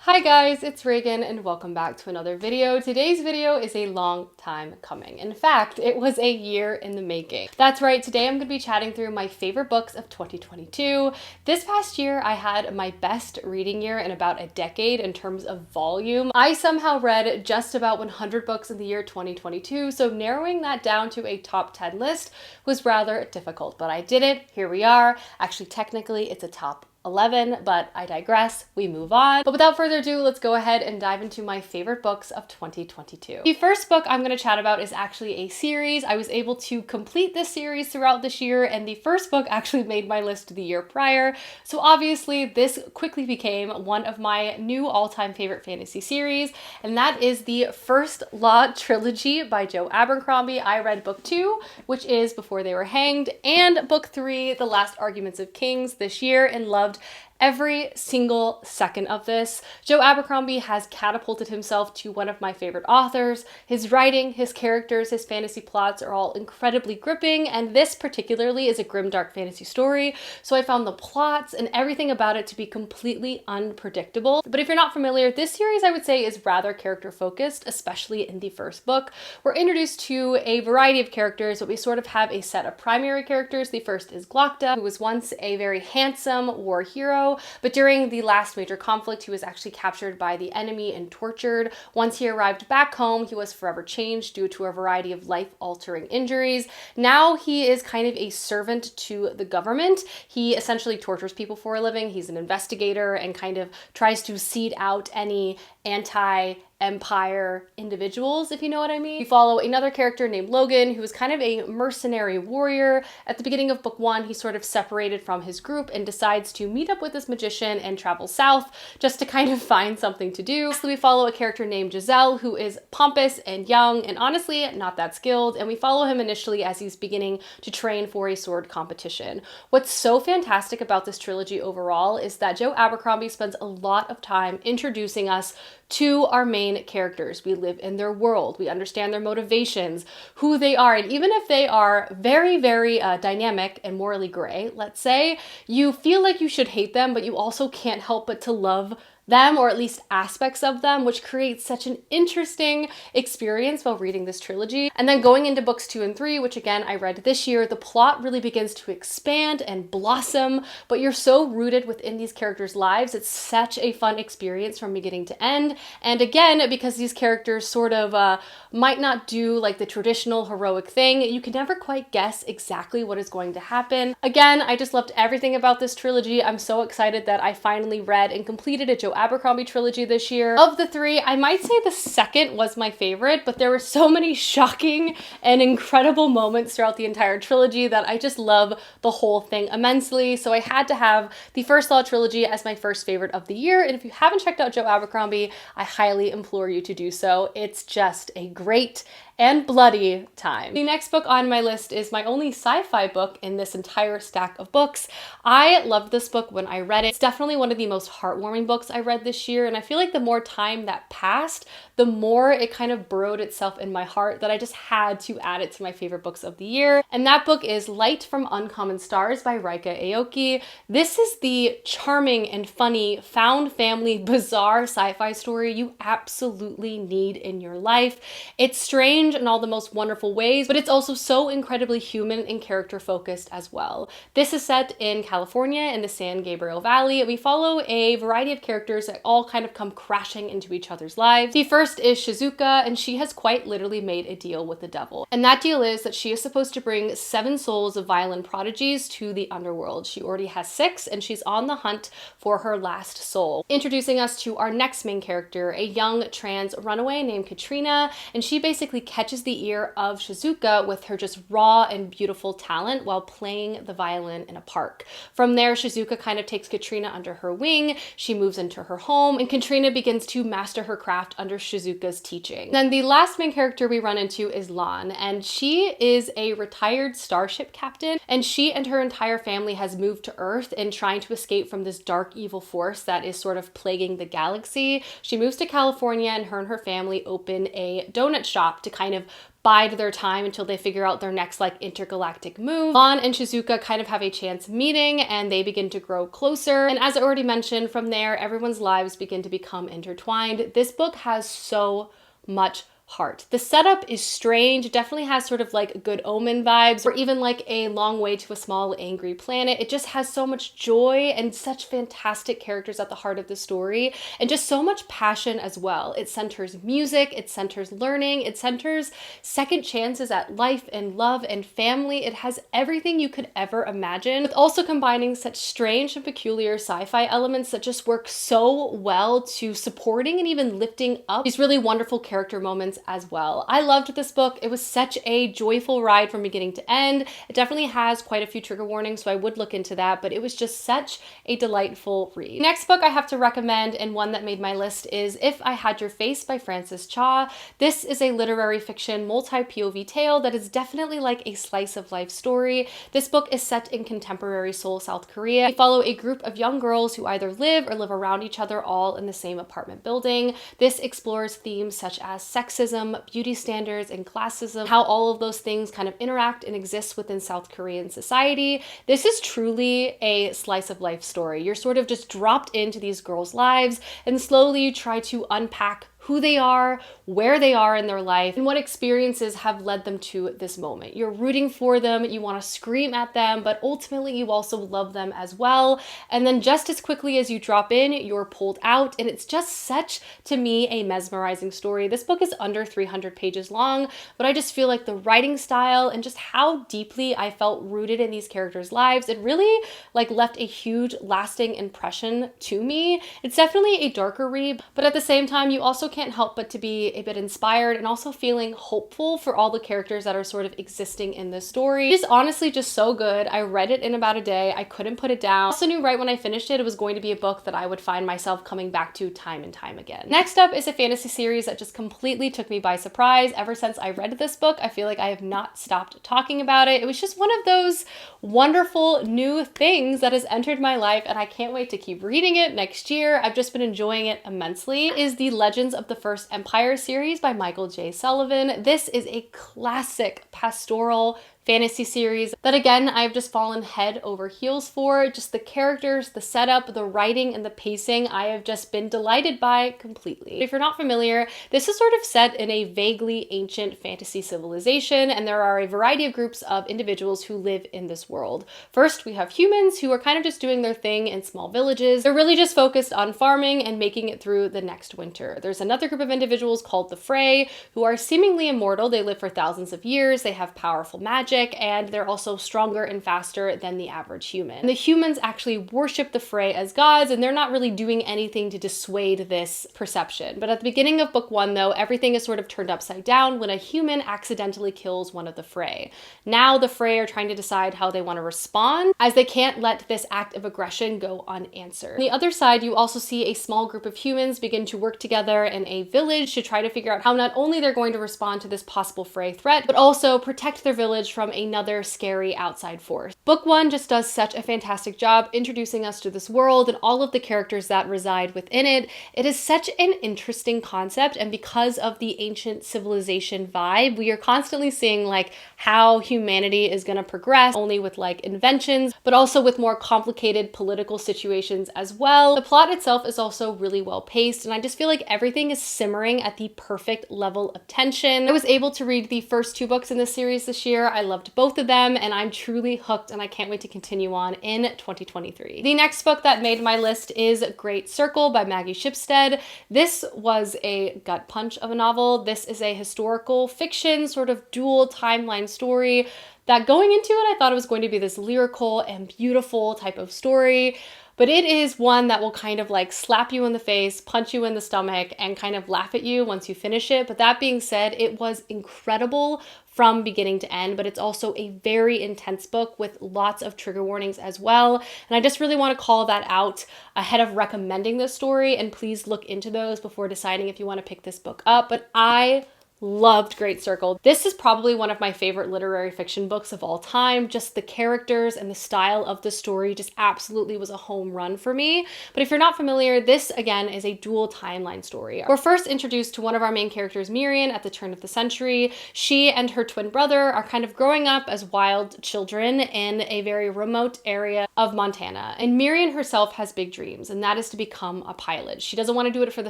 Hi guys, it's Reagan and welcome back to another video. Today's video is a long time coming. In fact, it was a year in the making. That's right, today I'm going to be chatting through my favorite books of 2022. This past year, I had my best reading year in about a decade in terms of volume. I somehow read just about 100 books in the year 2022, so narrowing that down to a top 10 list was rather difficult, but I did it. Here we are. Actually, technically, it's a top 11, but I digress, we move on. But without further ado, let's go ahead and dive into my favorite books of 2022. The first book I'm going to chat about is actually a series. I was able to complete this series throughout this year, and the first book actually made my list the year prior. So obviously this quickly became one of my new all-time favorite fantasy series, and that is the First Law trilogy by Joe Abercrombie. I read book 2, which is Before They Were Hanged, and book 3, The Last Arguments of Kings, this year, and loved every single second of this. Joe Abercrombie has catapulted himself to one of my favorite authors. His writing, his characters, his fantasy plots are all incredibly gripping, and this particularly is a grimdark fantasy story, so I found the plots and everything about it to be completely unpredictable. But if you're not familiar, this series I would say is rather character focused, especially in the first book. We're introduced to a variety of characters, but we sort of have a set of primary characters. The first is Glokta, who was once a very handsome war hero, but during the last major conflict, he was actually captured by the enemy and tortured. Once he arrived back home, he was forever changed due to a variety of life-altering injuries. Now he is kind of a servant to the government. He essentially tortures people for a living. He's an investigator and kind of tries to seed out any anti-empire individuals, if you know what I mean. We follow another character named Logan, who is kind of a mercenary warrior. At the beginning of book 1, he's sort of separated from his group and decides to meet up with this magician and travel south just to kind of find something to do. So we follow a character named Giselle, who is pompous and young and honestly not that skilled, and we follow him initially as he's beginning to train for a sword competition. What's so fantastic about this trilogy overall is that Joe Abercrombie spends a lot of time introducing us to our main characters. We live in their world, we understand their motivations, who they are, and even if they are very, very dynamic and morally gray, let's say, you feel like you should hate them, but you also can't help but to love them, or at least aspects of them, which creates such an interesting experience while reading this trilogy. And then going into books 2 and 3, which again I read this year, the plot really begins to expand and blossom, but you're so rooted within these characters' lives. It's such a fun experience from beginning to end. And again, because these characters sort of might not do like the traditional heroic thing, you can never quite guess exactly what is going to happen. Again, I just loved everything about this trilogy. I'm so excited that I finally read and completed a Joe Abercrombie trilogy this year. Of the 3, I might say the second was my favorite, but there were so many shocking and incredible moments throughout the entire trilogy that I just love the whole thing immensely. So I had to have the First Law trilogy as my first favorite of the year. And if you haven't checked out Joe Abercrombie, I highly implore you to do so. It's just a great and bloody time. The next book on my list is my only sci-fi book in this entire stack of books. I loved this book when I read it. It's definitely one of the most heartwarming books I read this year, and I feel like the more time that passed, the more it kind of burrowed itself in my heart that I just had to add it to my favorite books of the year. And that book is Light from Uncommon Stars by Rika Aoki. This is the charming and funny, found family, bizarre sci-fi story you absolutely need in your life. It's strange in all the most wonderful ways, but it's also so incredibly human and character focused as well. This is set in California in the San Gabriel Valley. We follow a variety of characters that all kind of come crashing into each other's lives. The first is Shizuka, and she has quite literally made a deal with the devil. And that deal is that she is supposed to bring 7 souls of violin prodigies to the underworld. She already has 6, and she's on the hunt for her last soul. Introducing us to our next main character, a young trans runaway named Katrina, and she basically catches the ear of Shizuka with her just raw and beautiful talent while playing the violin in a park. From there, Shizuka kind of takes Katrina under her wing, she moves into her home, and Katrina begins to master her craft under Shizuka's teaching. Then the last main character we run into is Lan, and she is a retired starship captain, and she and her entire family has moved to Earth in trying to escape from this dark evil force that is sort of plaguing the galaxy. She moves to California, and her family open a donut shop to kind of bide their time until they figure out their next like intergalactic move. Vaughn and Shizuka kind of have a chance meeting and they begin to grow closer. And as I already mentioned, from there, everyone's lives begin to become intertwined. This book has so much heart. The setup is strange. It definitely has sort of like Good Omen vibes, or even like A Long Way to a Small Angry Planet. It just has so much joy and such fantastic characters at the heart of the story, and just so much passion as well. It centers music, it centers learning, it centers second chances at life and love and family. It has everything you could ever imagine, with also combining such strange and peculiar sci-fi elements that just work so well to supporting and even lifting up these really wonderful character moments as well. I loved this book. It was such a joyful ride from beginning to end. It definitely has quite a few trigger warnings, so I would look into that, but it was just such a delightful read. Next book I have to recommend, and one that made my list, is If I Had Your Face by Frances Cha. This is a literary fiction multi-POV tale that is definitely like a slice of life story. This book is set in contemporary Seoul, South Korea. We follow a group of young girls who either live or live around each other, all in the same apartment building. This explores themes such as sexism, beauty standards, and classism, how all of those things kind of interact and exist within South Korean society. This is truly a slice of life story. You're sort of just dropped into these girls' lives, and slowly you try to unpack who they are, where they are in their life, and what experiences have led them to this moment. You're rooting for them, you want to scream at them, but ultimately you also love them as well. And then just as quickly as you drop in, you're pulled out, and it's just such, to me, a mesmerizing story. This book is under 300 pages long, but I just feel like the writing style and just how deeply I felt rooted in these characters' lives, it really like left a huge lasting impression to me. It's definitely a darker read, but at the same time, you also can't help but to be a bit inspired and also feeling hopeful for all the characters that are sort of existing in this story. It is honestly just so good. I read it in about a day. I couldn't put it down. I also knew right when I finished it, it was going to be a book that I would find myself coming back to time and time again. Next up is a fantasy series that just completely took me by surprise. Ever since I read this book, I feel like I have not stopped talking about it. It was just one of those wonderful new things that has entered my life, and I can't wait to keep reading it next year. I've just been enjoying it immensely. It is the Legends of the First Empire series by Michael J. Sullivan. This is a classic pastoral fantasy series that, again, I've just fallen head over heels for. Just the characters, the setup, the writing, and the pacing, I have just been delighted by completely. If you're not familiar, this is sort of set in a vaguely ancient fantasy civilization, and there are a variety of groups of individuals who live in this world. First, we have humans who are kind of just doing their thing in small villages. They're really just focused on farming and making it through the next winter. There's another group of individuals called the Frey, who are seemingly immortal. They live for thousands of years. They have powerful magic, and they're also stronger and faster than the average human. And the humans actually worship the Frey as gods, and they're not really doing anything to dissuade this perception. But at the beginning of book one, though, everything is sort of turned upside down when a human accidentally kills one of the Frey. Now the Frey are trying to decide how they want to respond, as they can't let this act of aggression go unanswered. On the other side, you also see a small group of humans begin to work together in a village to try to figure out how not only they're going to respond to this possible Frey threat, but also protect their village from another scary outside force. Book one just does such a fantastic job introducing us to this world and all of the characters that reside within it. It is such an interesting concept, and because of the ancient civilization vibe, we are constantly seeing like how humanity is going to progress, only with like inventions, but also with more complicated political situations as well. The plot itself is also really well paced, and I just feel like everything is simmering at the perfect level of tension. I was able to read the first two books in this series this year. I loved both of them, and I'm truly hooked, and I can't wait to continue on in 2023. The next book that made my list is Great Circle by Maggie Shipstead. This was a gut punch of a novel. This is a historical fiction, sort of dual timeline story that, going into it, I thought it was going to be this lyrical and beautiful type of story. But it is one that will kind of like slap you in the face, punch you in the stomach, and kind of laugh at you once you finish it. But that being said, it was incredible from beginning to end, but it's also a very intense book with lots of trigger warnings as well. And I just really want to call that out ahead of recommending this story, and please look into those before deciding if you want to pick this book up. But I Loved Great Circle. This is probably one of my favorite literary fiction books of all time. Just the characters and the style of the story just absolutely was a home run for me. But if you're not familiar, this again is a dual timeline story. We're first introduced to one of our main characters, Miriam, at the turn of the century. She and her twin brother are kind of growing up as wild children in a very remote area of Montana. And Miriam herself has big dreams, and that is to become a pilot. She doesn't want to do it for the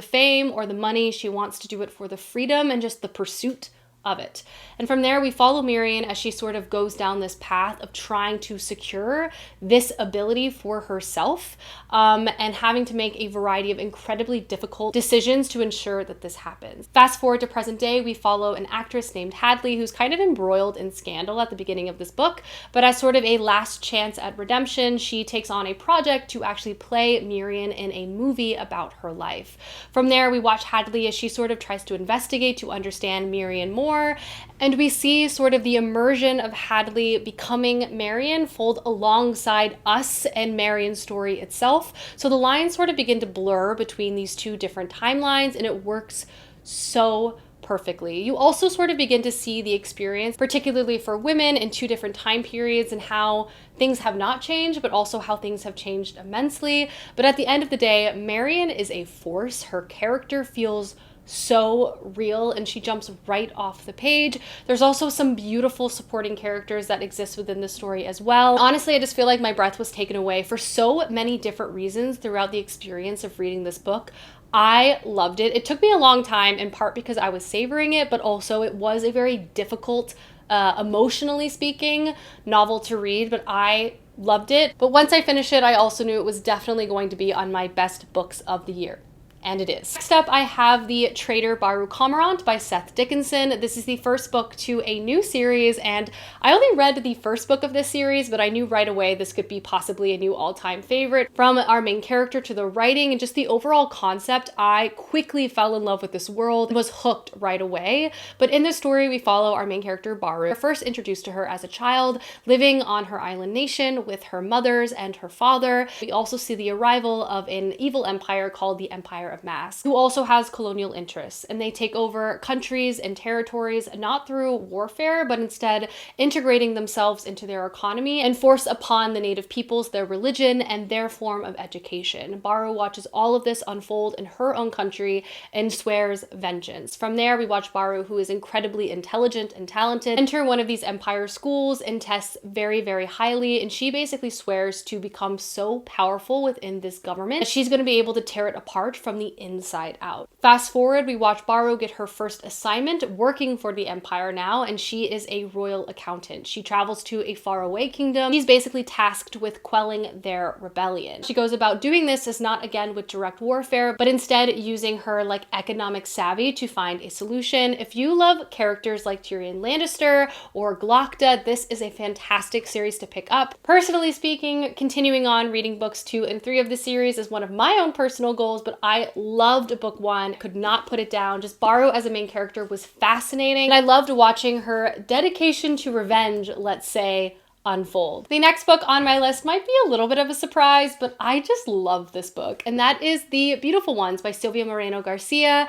fame or the money. She wants to do it for the freedom and just the pursuit of it. And from there, we follow Miriam as she sort of goes down this path of trying to secure this ability for herself, and having to make a variety of incredibly difficult decisions to ensure that this happens. Fast forward to present day, we follow an actress named Hadley who's kind of embroiled in scandal at the beginning of this book, but as sort of a last chance at redemption, she takes on a project to actually play Miriam in a movie about her life. From there, we watch Hadley as she sort of tries to investigate to understand Miriam more, and we see sort of the immersion of Hadley becoming Marion fold alongside us and Marion's story itself. So the lines sort of begin to blur between these two different timelines, and it works so perfectly. You also sort of begin to see the experience, particularly for women in two different time periods, and how things have not changed, but also how things have changed immensely. But at the end of the day, Marion is a force. Her character feels so real, and she jumps right off the page. There's also some beautiful supporting characters that exist within the story as well. Honestly, I just feel like my breath was taken away for so many different reasons throughout the experience of reading this book. I loved it. It took me a long time, in part because I was savoring it, but also it was a very difficult, emotionally speaking, novel to read, but I loved it. But once I finished it, I also knew it was definitely going to be on my best books of the year. And it is. Next up, I have The Traitor Cormorant by Seth Dickinson. This is the first book to a new series, and I only read the first book of this series, but I knew right away this could be possibly a new all-time favorite. From our main character to the writing and just the overall concept, I quickly fell in love with this world and was hooked right away. But in this story, we follow our main character, Baru. We're first introduced to her as a child, living on her island nation with her mothers and her father. We also see the arrival of an evil empire called the Empire of Mask, who also has colonial interests, and they take over countries and territories not through warfare, but instead integrating themselves into their economy and force upon the native peoples their religion and their form of education. Baru watches all of this unfold in her own country and swears vengeance. From there, we watch Baru, who is incredibly intelligent and talented, enter one of these empire schools and tests very, very highly, and she basically swears to become so powerful within this government that she's going to be able to tear it apart from the inside out. Fast forward, we watch Baru get her first assignment working for the Empire now, and she is a royal accountant. She travels to a faraway kingdom. She's basically tasked with quelling their rebellion. She goes about doing this as not again with direct warfare, but instead using her economic savvy to find a solution. If you love characters like Tyrion Lannister or Glokta, this is a fantastic series to pick up. Personally speaking, continuing on reading books 2 and 3 of the series is one of my own personal goals, but I loved book 1, could not put it down. Just Baru as a main character was fascinating, and I loved watching her dedication to revenge, let's say, unfold. The next book on my list might be a little bit of a surprise, but I just love this book, and that is The Beautiful Ones by Silvia Moreno Garcia.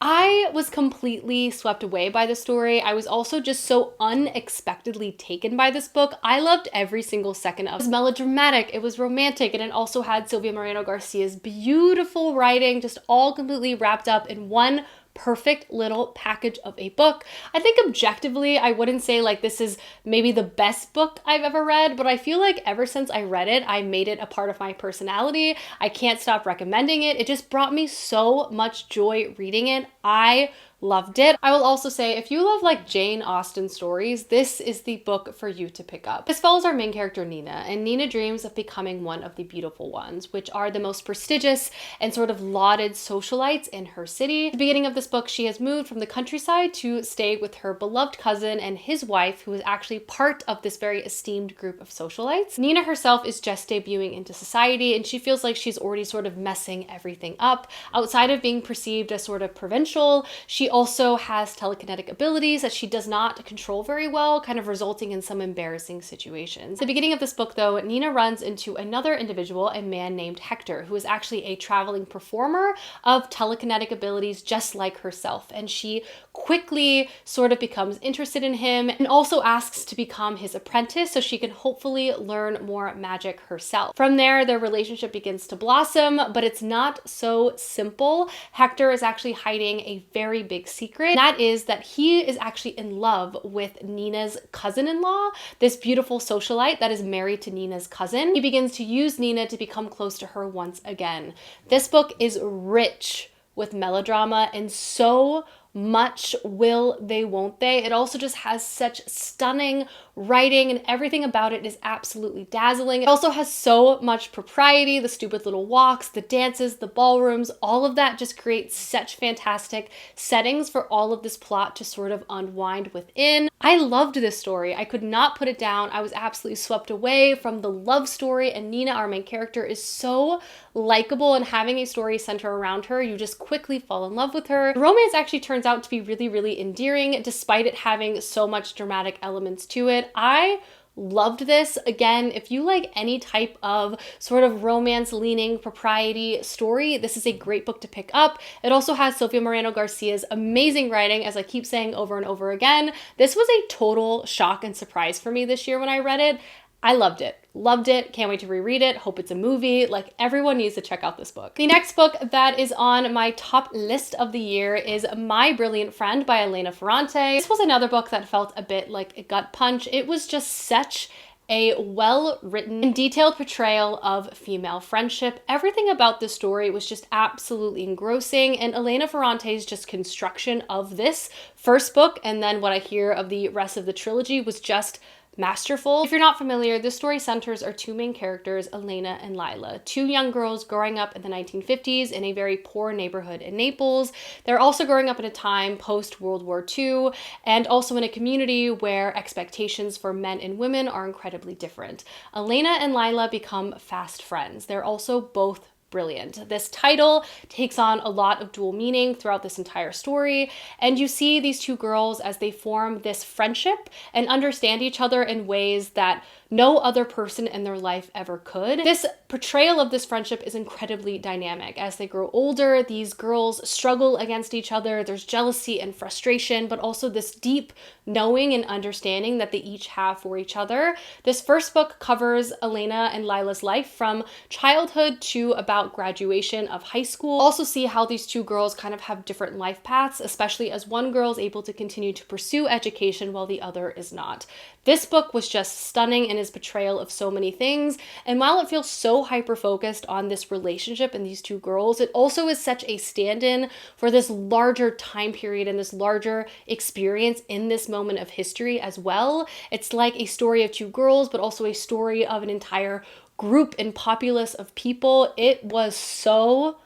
I was completely swept away by the story. I was also just so unexpectedly taken by this book. I loved every single second of it. It was melodramatic, it was romantic, and it also had Silvia Moreno Garcia's beautiful writing, just all completely wrapped up in one perfect little package of a book. I think objectively, I wouldn't say this is maybe the best book I've ever read, but I feel like ever since I read it, I made it a part of my personality. I can't stop recommending it. It just brought me so much joy reading it. I loved it. I will also say, if you love Jane Austen stories, this is the book for you to pick up. This follows our main character, Nina, and Nina dreams of becoming one of the beautiful ones, which are the most prestigious and sort of lauded socialites in her city. At the beginning of this book, she has moved from the countryside to stay with her beloved cousin and his wife, who is actually part of this very esteemed group of socialites. Nina herself is just debuting into society, and she feels like she's already sort of messing everything up. Outside of being perceived as sort of provincial, she also has telekinetic abilities that she does not control very well, kind of resulting in some embarrassing situations. At the beginning of this book, though, Nina runs into another individual, a man named Hector, who is actually a traveling performer of telekinetic abilities just like herself. And she quickly sort of becomes interested in him and also asks to become his apprentice so she can hopefully learn more magic herself. From there, their relationship begins to blossom, but it's not so simple. Hector is actually hiding a very big secret. And that is that he is actually in love with Nina's cousin-in-law, this beautiful socialite that is married to Nina's cousin. He begins to use Nina to become close to her once again. This book is rich with melodrama and so much will they, won't they. It also just has such stunning writing and everything about it is absolutely dazzling. It also has so much propriety, the stupid little walks, the dances, the ballrooms, all of that just creates such fantastic settings for all of this plot to sort of unwind within. I loved this story. I could not put it down. I was absolutely swept away from the love story, and Nina, our main character, is so likable, and having a story center around her, you just quickly fall in love with her. The romance actually turns out to be really, really endearing despite it having so much dramatic elements to it. I loved this. Again, if you like any type of sort of romance leaning propriety story, this is a great book to pick up. It also has Sofia Moreno Garcia's amazing writing, as I keep saying over and over again. This was a total shock and surprise for me this year when I read it. I loved it. Loved it. Can't wait to reread it. Hope it's a movie. Like, everyone needs to check out this book. The next book that is on my top list of the year is My Brilliant Friend by Elena Ferrante. This was another book that felt a bit like a gut punch. It was just such a well-written and detailed portrayal of female friendship. Everything about this story was just absolutely engrossing, and Elena Ferrante's just construction of this first book and then what I hear of the rest of the trilogy was just masterful. If you're not familiar, this story centers our two main characters, Elena and Lila, two young girls growing up in the 1950s in a very poor neighborhood in Naples. They're also growing up in a time post-World War II and also in a community where expectations for men and women are incredibly different. Elena and Lila become fast friends. They're also both brilliant. This title takes on a lot of dual meaning throughout this entire story, and you see these two girls as they form this friendship and understand each other in ways that no other person in their life ever could. This portrayal of this friendship is incredibly dynamic. As they grow older, these girls struggle against each other. There's jealousy and frustration, but also this deep knowing and understanding that they each have for each other. This first book covers Elena and Lila's life from childhood to about graduation of high school. Also see how these two girls kind of have different life paths, especially as one girl is able to continue to pursue education while the other is not. This book was just stunning in its portrayal of so many things, and while it feels so hyper-focused on this relationship and these two girls, it also is such a stand-in for this larger time period and this larger experience in this moment of history as well. It's like a story of two girls, but also a story of an entire group and populace of people. It was so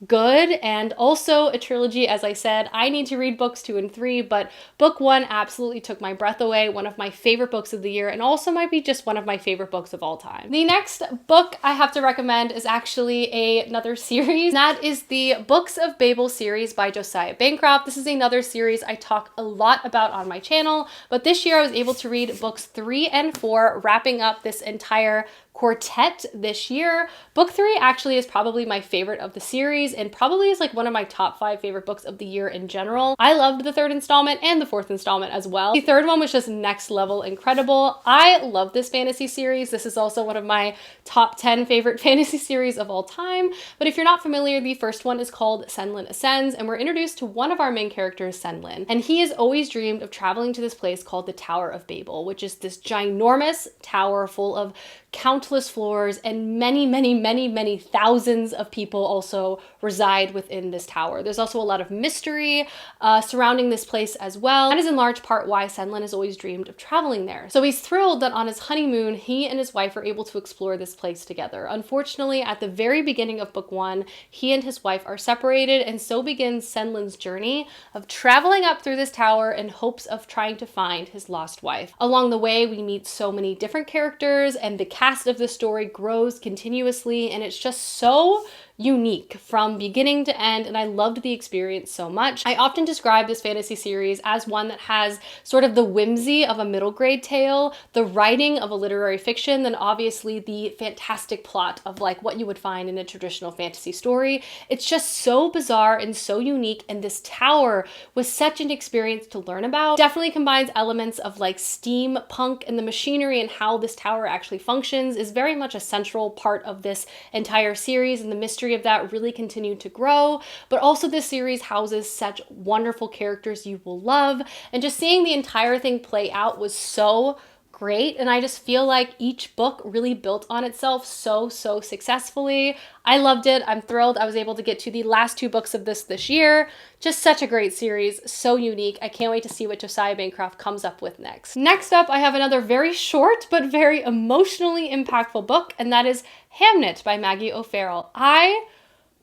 good, and also a trilogy. As I said, I need to read books 2 and 3, but book 1 absolutely took my breath away. One of my favorite books of the year, and also might be just one of my favorite books of all time. The next book I have to recommend is actually another series. That is the Books of Babel series by Josiah Bancroft. This is another series I talk a lot about on my channel, but this year I was able to read books 3 and 4, wrapping up this entire quartet this year. Book 3 actually is probably my favorite of the series and probably is like one of my top 5 favorite books of the year in general. I loved the 3rd installment and the 4th installment as well. The 3rd one was just next level incredible. I love this fantasy series. This is also one of my top 10 favorite fantasy series of all time. But if you're not familiar, the first one is called Senlin Ascends, and we're introduced to one of our main characters, Senlin. And he has always dreamed of traveling to this place called the Tower of Babel, which is this ginormous tower full of countless floors, and many thousands of people also reside within this tower. There's also a lot of mystery surrounding this place as well. That is in large part why Senlin has always dreamed of traveling there. So he's thrilled that on his honeymoon, he and his wife are able to explore this place together. Unfortunately, at the very beginning of book 1, he and his wife are separated, and so begins Senlin's journey of traveling up through this tower in hopes of trying to find his lost wife. Along the way, we meet so many different characters, and the cast of the story grows continuously, and it's just so unique from beginning to end, and I loved the experience so much. I often describe this fantasy series as one that has sort of the whimsy of a middle grade tale, the writing of a literary fiction, then obviously the fantastic plot of like what you would find in a traditional fantasy story. It's just so bizarre and so unique, and this tower was such an experience to learn about. Definitely combines elements of like steampunk, and the machinery and how this tower actually functions is very much a central part of this entire series, and the mystery of that really continued to grow. But also this series houses such wonderful characters you will love, and just seeing the entire thing play out was so great, and I just feel like each book really built on itself so successfully. I loved it. I'm thrilled I was able to get to the last 2 books of this year. Just such a great series, so unique. I can't wait to see what Josiah Bancroft comes up with next. Next up, I have another very short but very emotionally impactful book, and that is Hamnet by Maggie O'Farrell. I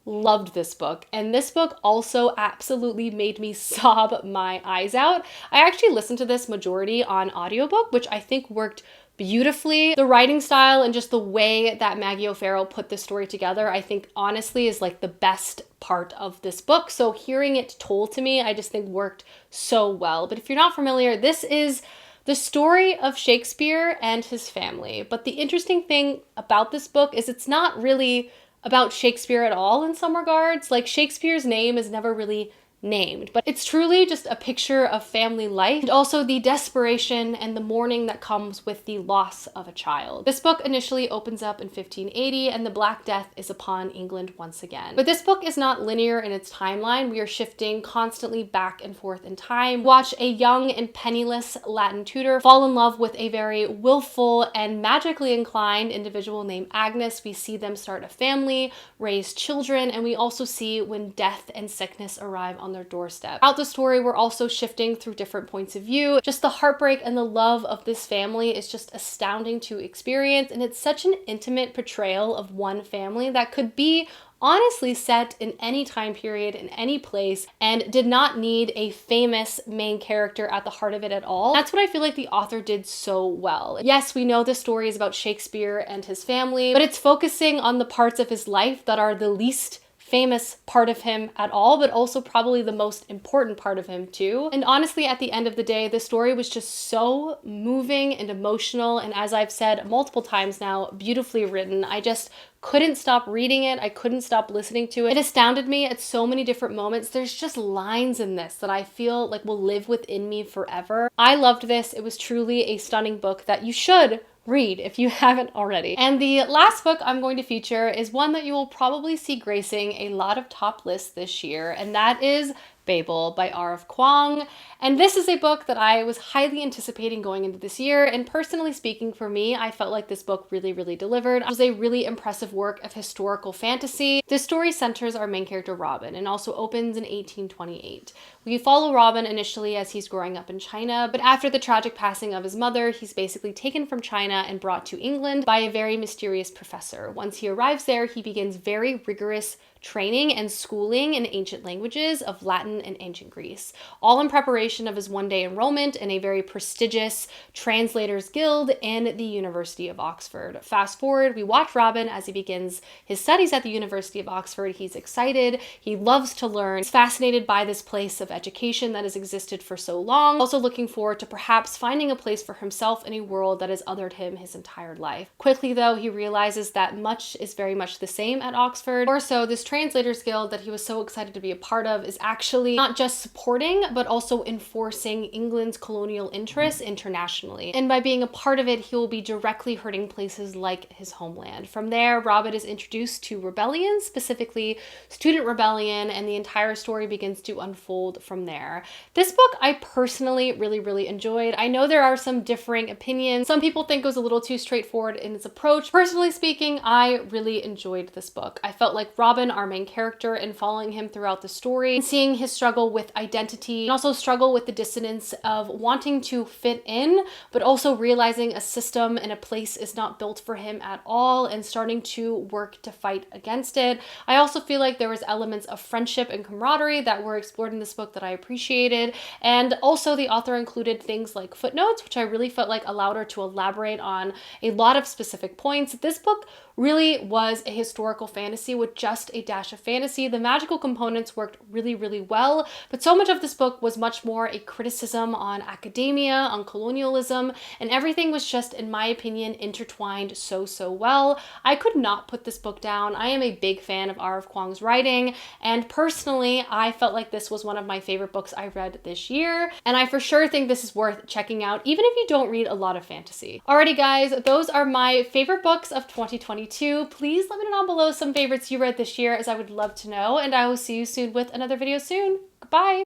loved this book, and this book also absolutely made me sob my eyes out. I actually listened to this majority on audiobook, which I think worked beautifully. The writing style and just the way that Maggie O'Farrell put this story together, I think honestly is like the best part of this book. So hearing it told to me, I just think worked so well. But if you're not familiar, this is the story of Shakespeare and his family. But the interesting thing about this book is it's not really about Shakespeare at all in some regards. Like, Shakespeare's name is never really named, but it's truly just a picture of family life and also the desperation and the mourning that comes with the loss of a child. This book initially opens up in 1580, and the Black Death is upon England once again. But this book is not linear in its timeline. We are shifting constantly back and forth in time. Watch a young and penniless Latin tutor fall in love with a very willful and magically inclined individual named Agnes. We see them start a family, raise children, and we also see when death and sickness arrive on their doorstep. Throughout the story, we're also shifting through different points of view. Just the heartbreak and the love of this family is just astounding to experience, and it's such an intimate portrayal of one family that could be honestly set in any time period, in any place, and did not need a famous main character at the heart of it at all. That's what I feel like the author did so well. Yes, we know the story is about Shakespeare and his family, but it's focusing on the parts of his life that are the least famous part of him at all, but also probably the most important part of him too. And honestly, at the end of the day, the story was just so moving and emotional, and as I've said multiple times now, beautifully written. I just couldn't stop reading it. I couldn't stop listening to it. It astounded me at so many different moments. There's just lines in this that I feel like will live within me forever. I loved this. It was truly a stunning book that you should read if you haven't already. And the last book I'm going to feature is one that you will probably see gracing a lot of top lists this year, and that is Babel by R.F. Kuang. And this is a book that I was highly anticipating going into this year, and personally speaking, for me, I felt like this book really delivered. It was a really impressive work of historical fantasy. This story centers our main character Robin and also opens in 1828. We follow Robin initially as he's growing up in China, but after the tragic passing of his mother, he's basically taken from China and brought to England by a very mysterious professor. Once he arrives there, he begins very rigorous training and schooling in ancient languages of Latin and ancient Greece, all in preparation of his one-day enrollment in a very prestigious translators guild in the University of Oxford. Fast forward, we watch Robin as he begins his studies at the University of Oxford. He's excited, he loves to learn, he's fascinated by this place of education that has existed for so long, also looking forward to perhaps finding a place for himself in a world that has othered him his entire life. Quickly though, he realizes that much is very much the same at Oxford. Or so this Translators Guild that he was so excited to be a part of is actually not just supporting, but also enforcing England's colonial interests internationally. And by being a part of it, he will be directly hurting places like his homeland. From there, Robin is introduced to rebellion, specifically student rebellion, and the entire story begins to unfold from there. This book I personally really enjoyed. I know there are some differing opinions. Some people think it was a little too straightforward in its approach. Personally speaking, I really enjoyed this book. I felt like Robin, our main character, and following him throughout the story and seeing his struggle with identity and also struggle with the dissonance of wanting to fit in, but also realizing a system and a place is not built for him at all and starting to work to fight against it. I also feel like there was elements of friendship and camaraderie that were explored in this book that I appreciated. And also the author included things like footnotes, which I really felt like allowed her to elaborate on a lot of specific points. This book really was a historical fantasy with just a dash of fantasy. The magical components worked really, really well, but so much of this book was much more a criticism on academia, on colonialism, and everything was just, in my opinion, intertwined so well. I could not put this book down. I am a big fan of R.F. Kuang's writing, and personally, I felt like this was one of my favorite books I read this year, and I for sure think this is worth checking out, even if you don't read a lot of fantasy. Alrighty guys, those are my favorite books of 2022. Please let me know down below some favorites you read this year, as I would love to know, and I will see you soon with another video soon. Goodbye!